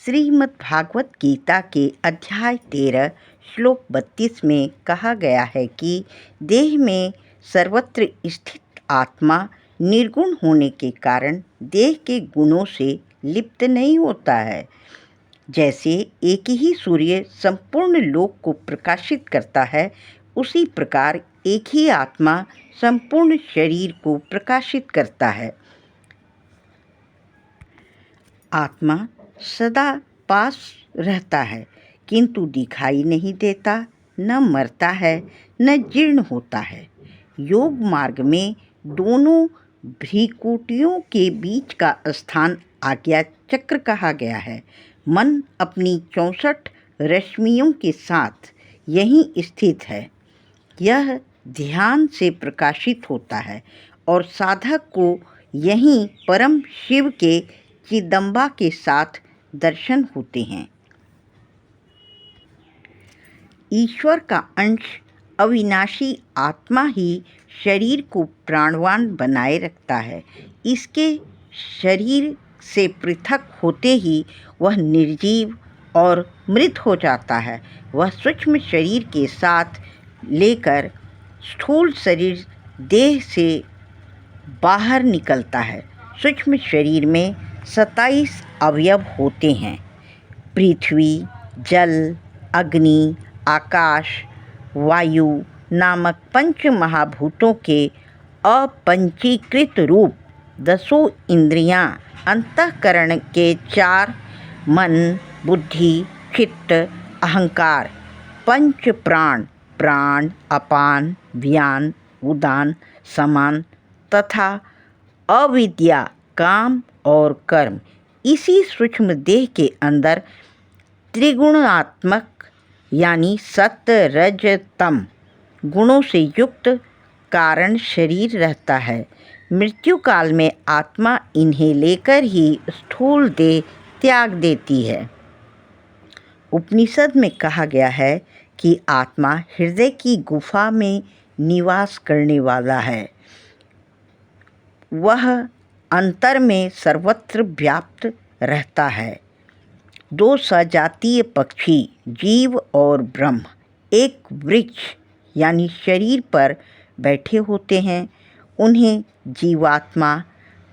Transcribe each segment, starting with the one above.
श्रीमद् भागवत गीता के अध्याय 13 श्लोक 32 में कहा गया है कि देह में सर्वत्र स्थित आत्मा निर्गुण होने के कारण देह के गुणों से लिप्त नहीं होता है। जैसे एक ही सूर्य संपूर्ण लोक को प्रकाशित करता है, उसी प्रकार एक ही आत्मा संपूर्ण शरीर को प्रकाशित करता है। आत्मा सदा पास रहता है, किंतु दिखाई नहीं देता, न मरता है न जीर्ण होता है। योग मार्ग में दोनों भ्रिकुटियों के बीच का स्थान आज्ञा चक्र कहा गया है। मन अपनी 64 रश्मियों के साथ यहीं स्थित है। यह ध्यान से प्रकाशित होता है और साधक को यहीं परम शिव के चिदंबा के साथ दर्शन होते हैं। ईश्वर का अंश अविनाशी आत्मा ही शरीर को प्राणवान बनाए रखता है। इसके शरीर से पृथक होते ही वह निर्जीव और मृत हो जाता है। वह सूक्ष्म शरीर के साथ लेकर स्थूल शरीर देह से बाहर निकलता है। सूक्ष्म शरीर में 27 अवयव होते हैं। पृथ्वी, जल, अग्नि, आकाश, वायु नामक पंच महाभूतों के अपंचीकृत रूप 10 इंद्रियां, अंतःकरण के 4, मन, बुद्धि, चित्त, अहंकार, पंच प्राण, प्राण, अपान, व्यान, उदान, समान तथा अविद्या, काम और कर्म इसी सूक्ष्म देह के अंदर त्रिगुणात्मक यानी सत्व रज तम गुणों से युक्त कारण शरीर रहता है। मृत्यु काल में आत्मा इन्हें लेकर ही स्थूल देह त्याग देती है। उपनिषद में कहा गया है कि आत्मा हृदय की गुफा में निवास करने वाला है। वह अंतर में सर्वत्र व्याप्त रहता है। 2 सजातीय पक्षी, जीव और ब्रह्म, एक वृक्ष यानी शरीर पर बैठे होते हैं। उन्हें जीवात्मा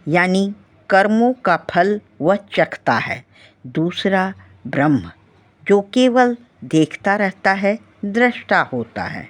यानी कर्मों का फल वह चखता है। दूसरा ब्रह्म जो केवल देखता रहता है, दृष्टा होता है।